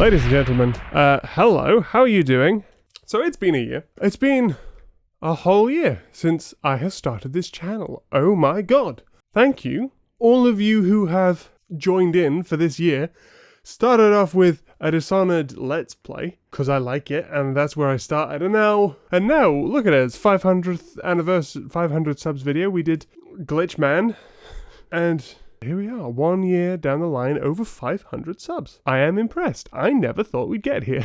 Ladies and gentlemen, hello, how are you doing? So it's been a year. It's been a whole year since I have started this channel. Oh my god. Thank you, all of you who have joined in for this year. Started off with a Dishonored Let's Play, because I like it, and that's where I started. And now, look at it, it's 500th anniversary, 500 subs video. We did Glitch Man, and here we are, 1 year down the line, over 500 subs. I am impressed. I never thought we'd get here.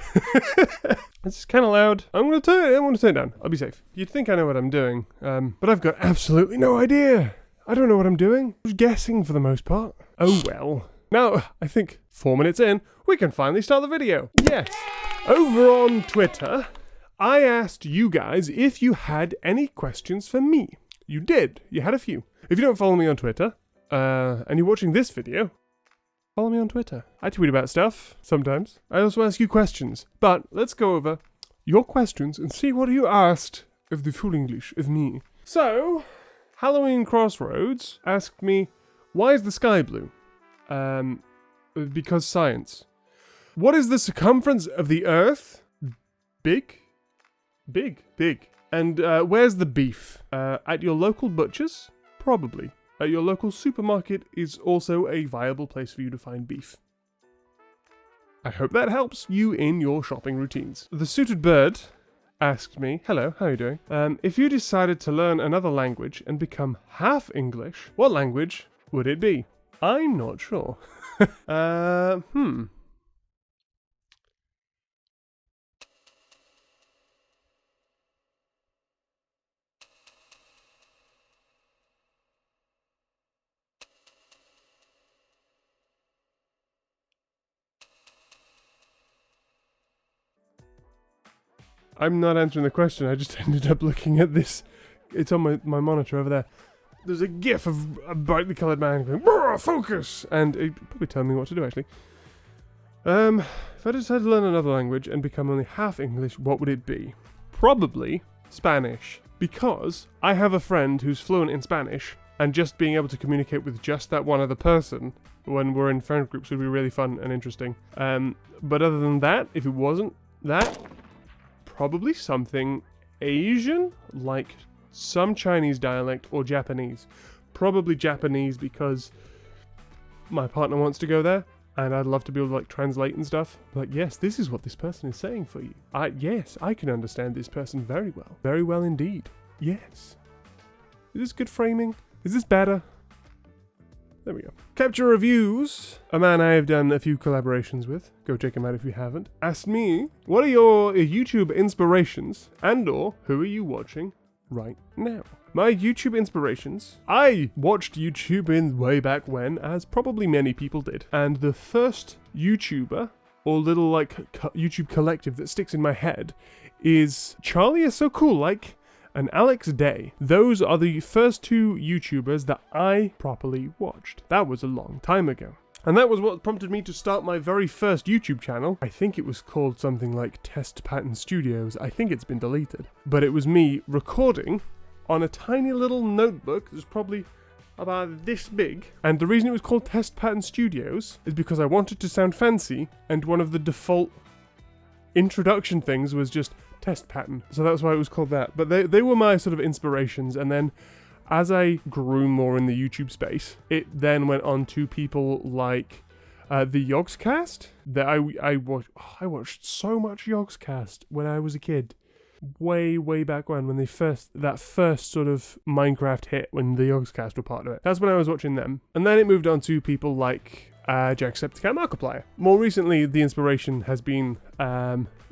It's kind of loud. I'm gonna turn it down. I'll be safe. You'd think I know what I'm doing, but I've got absolutely no idea. I don't know what I'm doing. I was guessing for the most part. Oh well. Now, I think 4 minutes in, we can finally start the video. Yes. Over on Twitter, I asked you guys if you had any questions for me. You did. You had a few. If you don't follow me on Twitter, and you're watching this video, follow me on Twitter. I tweet about stuff, sometimes. I also ask you questions. But let's go over your questions and see what you asked of the full English of me. So, Halloween Crossroads asked me, why is the sky blue? Because science. What is the circumference of the Earth? Big. And where's the beef? At your local butcher's? Probably. At your local supermarket is also a viable place for you to find beef. I hope that helps you in your shopping routines. The Suited Bird asked me, hello, how are you doing? If you decided to learn another language and become half English, what language would it be? I'm not sure. I'm not answering the question, I just ended up looking at this. It's on my monitor over there. There's a gif of a brightly coloured man going, focus! And it probably telling me what to do, actually. If I decided to learn another language and become only half English, what would it be? Probably Spanish. Because I have a friend who's fluent in Spanish, and just being able to communicate with just that one other person when we're in friend groups would be really fun and interesting. But other than that, if it wasn't that, probably something Asian, like some Chinese dialect or Japanese. Probably Japanese because my partner wants to go there and I'd love to be able to like translate and stuff. Like, yes, this is what this person is saying for you. Yes, I can understand this person very well. Very well indeed. Yes. Is this good framing? Is this better? There we go. Capture Reviews, a man I have done a few collaborations with, go check him out if you haven't, asked me, what are your YouTube inspirations and or who are you watching right now? My YouTube inspirations, I watched YouTube in way back when, as probably many people did, and the first YouTuber, or little like YouTube collective that sticks in my head, is Charlie is So Cool Like, and Alex Day. Those are the first two YouTubers that I properly watched. That was a long time ago. And that was what prompted me to start my very first YouTube channel. I think it was called something like Test Pattern Studios. I think it's been deleted. But it was me recording on a tiny little notebook that was probably about this big. And the reason it was called Test Pattern Studios is because I wanted to sound fancy, and one of the default introduction things was just Test Pattern. So that's why it was called that. But they were my sort of inspirations, and then as I grew more in the YouTube space, it then went on to people like the Yogscast. That I watched so much Yogscast when I was a kid. Way back when that first sort of Minecraft hit, when the Yogscast were part of it. That's when I was watching them. And then it moved on to people like Jacksepticeye Markiplier. More recently, the inspiration has been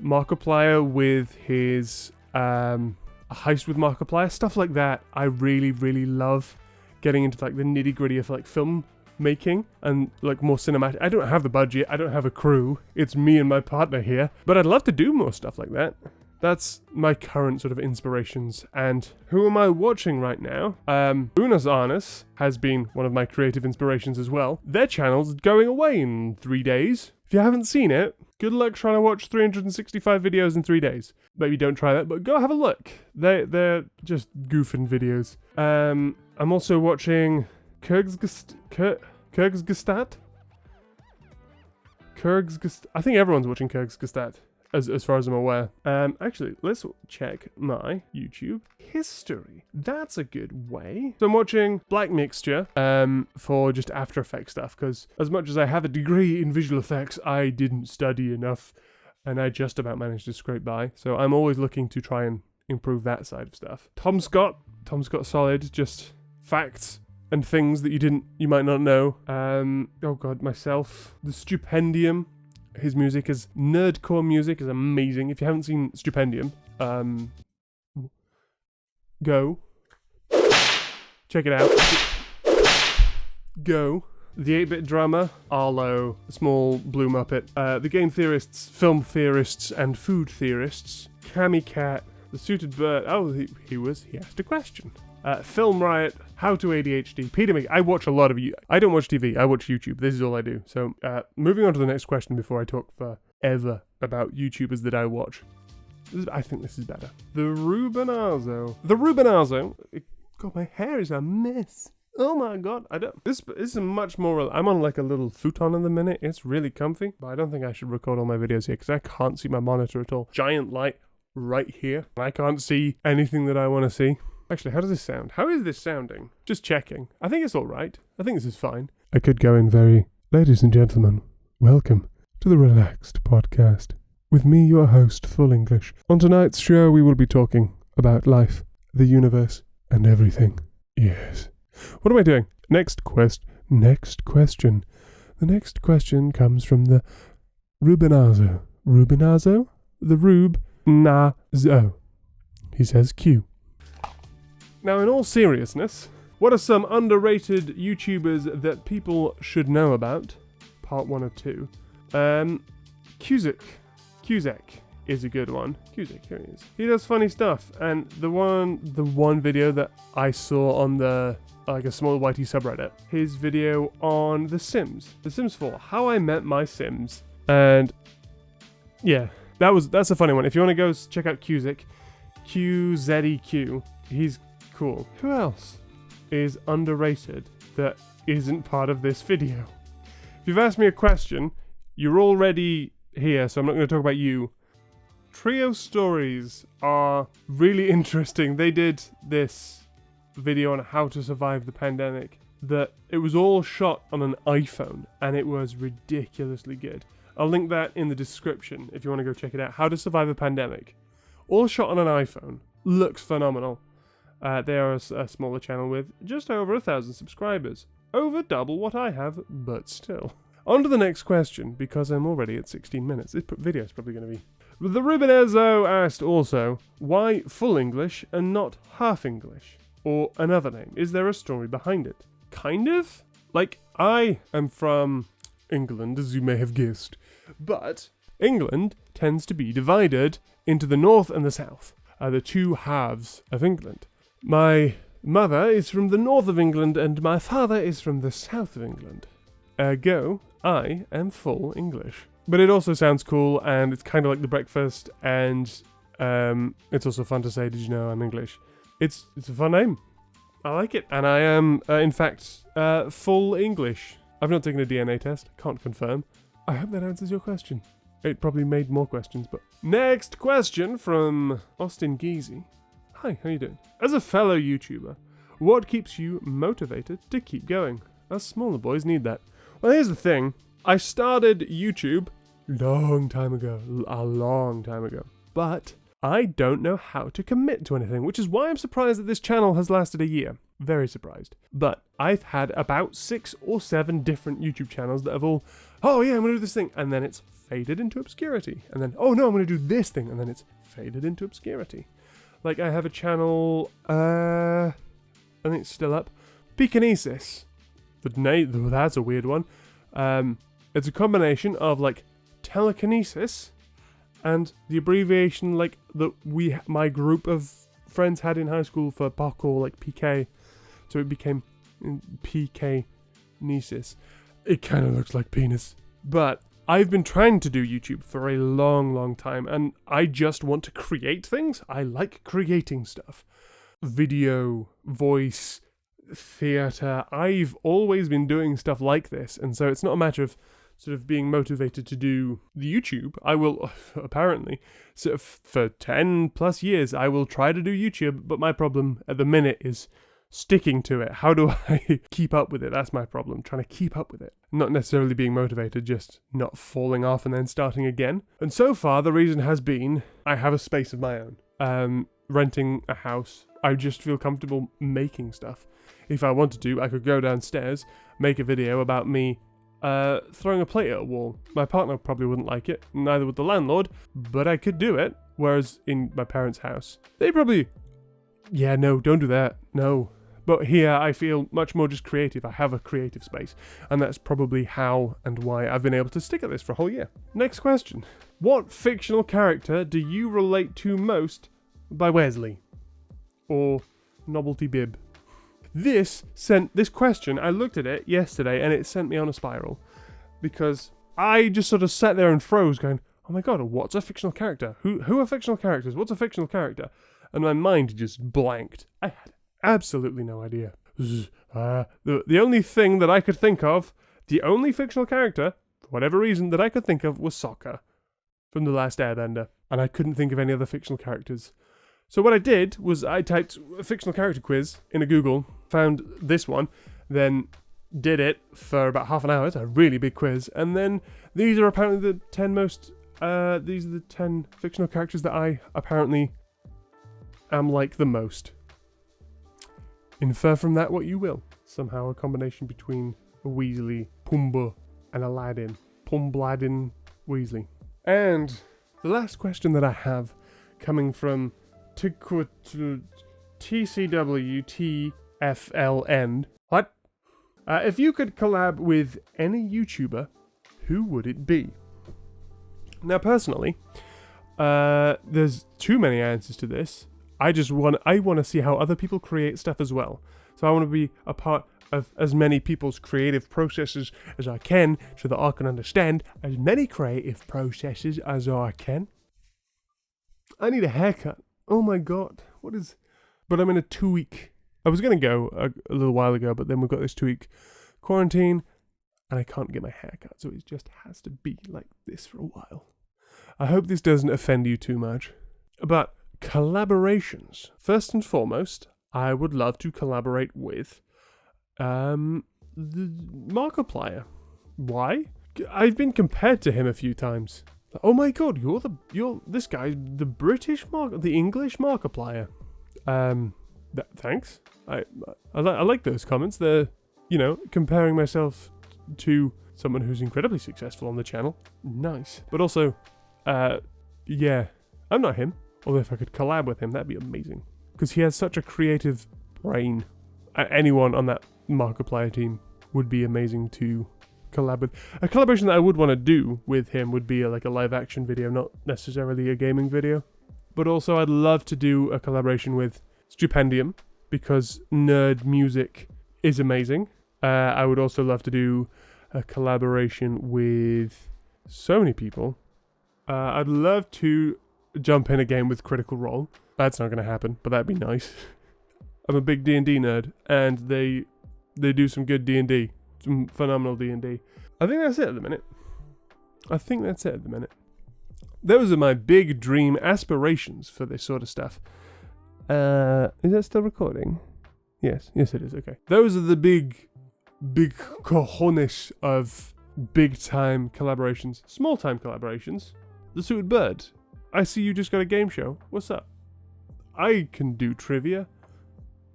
Markiplier with his Heist with Markiplier, stuff like that. I really love getting into like the nitty gritty of like film making and like more cinematic. I don't have the budget, I don't have a crew, it's me and my partner here, but I'd love to do more stuff like that. That's my current sort of inspirations. And who am I watching right now? Unas Arnas has been one of my creative inspirations as well. Their channel's going away in 3 days. If you haven't seen it, good luck trying to watch 365 videos in 3 days. Maybe don't try that, but go have a look. They're just goofing videos. I'm also watching Kyrgyzstan. Kyrgyzstan. I think everyone's watching Kyrgyzstan, as far as I'm aware. Actually, let's check my YouTube history. That's a good way. So I'm watching Black Mixture for just After Effects stuff, because as much as I have a degree in visual effects, I didn't study enough, and I just about managed to scrape by. So I'm always looking to try and improve that side of stuff. Tom Scott Solid, just facts and things that you might not know. Oh god, myself. The Stupendium. His music is nerdcore music is amazing. If you haven't seen Stupendium, go check it out. Go. The 8-Bit Drummer, Arlo, the Small Blue Muppet, the Game Theorists, Film Theorists, and Food Theorists, Cammy Cat, The Suited Bird. Oh, he asked a question. Film Riot, How to ADHD, Peter Mc. I watch a lot of you. I don't watch TV. I watch YouTube. This is all I do. So, moving on to the next question before I talk forever about YouTubers that I watch. I think this is better. The Rubenazo. God, my hair is a mess. Oh my god. This is much more. I'm on like a little futon in the minute. It's really comfy. But I don't think I should record all my videos here because I can't see my monitor at all. Giant light right here. I can't see anything that I want to see. Actually, how does this sound? How is this sounding? Just checking. I think it's alright. I think this is fine. I could go in very... Ladies and gentlemen, welcome to the Relaxed Podcast. With me, your host, Full English. On tonight's show, we will be talking about life, the universe, and everything. Yes. What am I doing? Next question. The next question comes from the Rubenazo. Rubenazo? The Rube-na-zo. He says Q. Now, in all seriousness, what are some underrated YouTubers that people should know about? Part 1 of 2. Cusick is a good one. Cusick, here he is. He does funny stuff, and the one video that I saw on the a small YT subreddit, his video on The Sims 4, How I Met My Sims, and yeah, that's a funny one. If you want to go check out Cusick, QZEQ, he's cool. Who else is underrated that isn't part of this video? If you've asked me a question, you're already here, so I'm not going to talk about you. Trio Stories are really interesting. They did this video on how to survive the pandemic. It was all shot on an iPhone, and it was ridiculously good. I'll link that in the description if you want to go check it out. How to Survive a Pandemic. All shot on an iPhone. Looks phenomenal. They are a smaller channel with just over 1,000 subscribers. Over double what I have, but still. On to the next question, because I'm already at 16 minutes. This video is probably going to be... The Rubenazo asked also, why full English and not half English? Or another name? Is there a story behind it? Kind of? Like, I am from England, as you may have guessed. But England tends to be divided into the north and the south. The two halves of England. My mother is from the north of England and my father is from the south of England. Ergo, I am full English. But it also sounds cool, and it's kind of like The Breakfast, and it's also fun to say, did you know I'm English? It's a fun name. I like it. And I am, in fact, full English. I've not taken a DNA test. Can't confirm. I hope that answers your question. It probably made more questions, but... Next question from Austin Geezy. Hi, how you doing? As a fellow YouTuber, what keeps you motivated to keep going? Us smaller boys need that. Well, here's the thing. I started YouTube a long time ago. But I don't know how to commit to anything, which is why I'm surprised that this channel has lasted a year. Very surprised. But I've had about 6 or 7 different YouTube channels that have all, oh yeah, I'm going to do this thing, and then it's faded into obscurity. And then, oh no, I'm going to do this thing, and then it's faded into obscurity. Like, I have a channel, I think it's still up, Pekinesis. That's a weird one. It's a combination of, like, telekinesis and the abbreviation, like, that my group of friends had in high school for parkour, like PK. So it became PK-nesis. It kind of looks like penis. But I've been trying to do YouTube for a long time, and I just want to create things. I like creating stuff. Video, voice, theatre. I've always been doing stuff like this, and so it's not a matter of sort of being motivated to do the YouTube, I will apparently, sort of for 10 plus years, I will try to do YouTube, but my problem at the minute is sticking to it. How do I keep up with it? That's my problem, trying to keep up with it. Not necessarily being motivated, just not falling off and then starting again. And so far, the reason has been I have a space of my own. Renting a house, I just feel comfortable making stuff. If I wanted to, I could go downstairs, make a video about me throwing a plate at a wall. My partner probably wouldn't like it, neither would the landlord, but I could do it. Whereas in my parents' house, they probably, yeah, no, don't do that, no. But here, I feel much more just creative. I have a creative space. And that's probably how and why I've been able to stick at this for a whole year. Next question. What fictional character do you relate to most by Wesley? Or Novelty Bib? This question, I looked at it yesterday and it sent me on a spiral. Because I just sort of sat there and froze going, oh my god, what's a fictional character? Who are fictional characters? What's a fictional character? And my mind just blanked. I had absolutely no idea. The only thing that I could think of, the only fictional character, for whatever reason, that I could think of was Sokka from The Last Airbender. And I couldn't think of any other fictional characters. So what I did was I typed a fictional character quiz into Google, found this one, then did it for about half an hour. It's a really big quiz. And then these are apparently the 10 most, these are the 10 fictional characters that I apparently am like the most. Infer from that what you will. Somehow a combination between a Weasley, Pumbaa, and Aladdin. Pumbladin Weasley. And the last question that I have coming from TCWTFLN. What? If you could collab with any YouTuber, who would it be? Now personally, there's too many answers to this. I want to see how other people create stuff as well. So I want to be a part of as many people's creative processes as I can, so that I can understand as many creative processes as I can. I need a haircut. Oh my god, but I'm in a 2-week, I was going to go a little while ago, but then we've got this 2-week quarantine, and I can't get my hair cut, so it just has to be like this for a while. I hope this doesn't offend you too much. But collaborations. First and foremost, I would love to collaborate with the Markiplier. Why? I've been compared to him a few times. Oh my god, this guy's the the English Markiplier. Thanks. I like those comments. They're, comparing myself to someone who's incredibly successful on the channel. Nice. But also, yeah, I'm not him. Although if I could collab with him, that'd be amazing. Because he has such a creative brain. Anyone on that Markiplier team would be amazing to collab with. A collaboration that I would want to do with him would be like a live action video, not necessarily a gaming video. But also I'd love to do a collaboration with Stupendium, because nerd music is amazing. I would also love to do a collaboration with so many people. I'd love to jump in a game with Critical Role. That's not going to happen, but that'd be nice. I'm a big D&D nerd, and they do some good D&D. Some phenomenal D&D. I think that's it at the minute. Those are my big dream aspirations for this sort of stuff. Is that still recording? Yes it is, okay. Those are the big cojones of big time collaborations. Small time collaborations. The Suited Bird. I see you just got a game show. What's up? I can do trivia.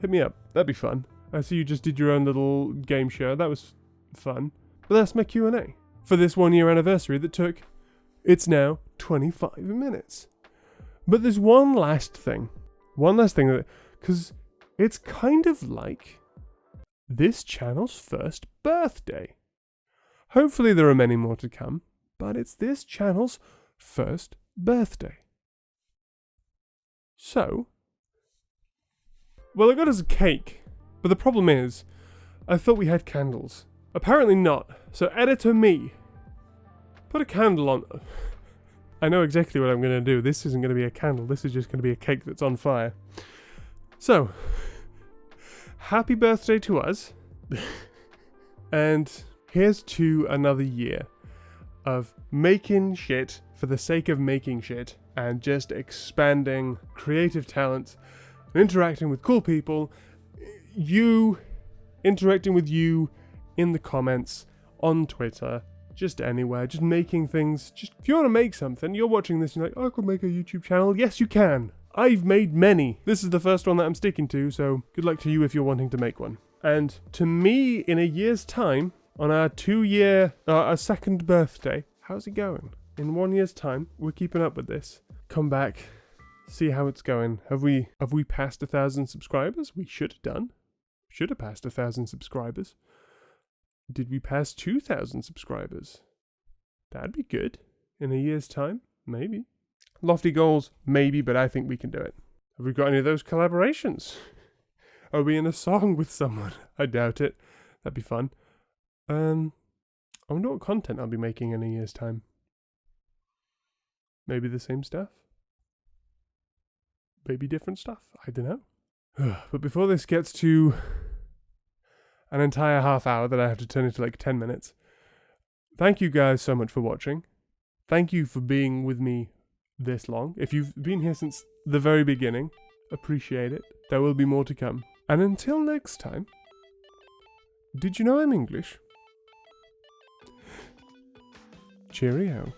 Hit me up. That'd be fun. I see you just did your own little game show. That was fun. But that's my Q&A for this 1 year anniversary that took, it's now 25 minutes. But there's one last thing that, because it's kind of like this channel's first birthday. Hopefully there are many more to come, but it's this channel's first birthday. So, well, I got us a cake, but the problem is, I thought we had candles. Apparently not. So editor me, put a candle on. I know exactly what I'm going to do. This isn't going to be a candle. This is just going to be a cake that's on fire. So, happy birthday to us. And here's to another year. of making shit for the sake of making shit and just expanding creative talent, interacting with cool people, interacting with you in the comments, on Twitter, just anywhere, just making things. Just if you want to make something, you're watching this and you're like, I could make a YouTube channel. Yes, you can. I've made many. This is the first one that I'm sticking to, so good luck to you if you're wanting to make one. And to me, in a year's time, on our our second birthday, how's it going? In 1 year's time, we're keeping up with this. Come back, see how it's going. Have we passed 1,000 subscribers? We should have done. Should have passed 1,000 subscribers. Did we pass 2,000 subscribers? That'd be good. In a year's time? Maybe. Lofty goals? Maybe, but I think we can do it. Have we got any of those collaborations? Are we in a song with someone? I doubt it. That'd be fun. I wonder what content I'll be making in a year's time. Maybe the same stuff? Maybe different stuff? I don't know. But before this gets to an entire half hour that I have to turn into like 10 minutes. Thank you guys so much for watching. Thank you for being with me this long. If you've been here since the very beginning, appreciate it. There will be more to come. And until next time, did you know I'm English? Cheerio.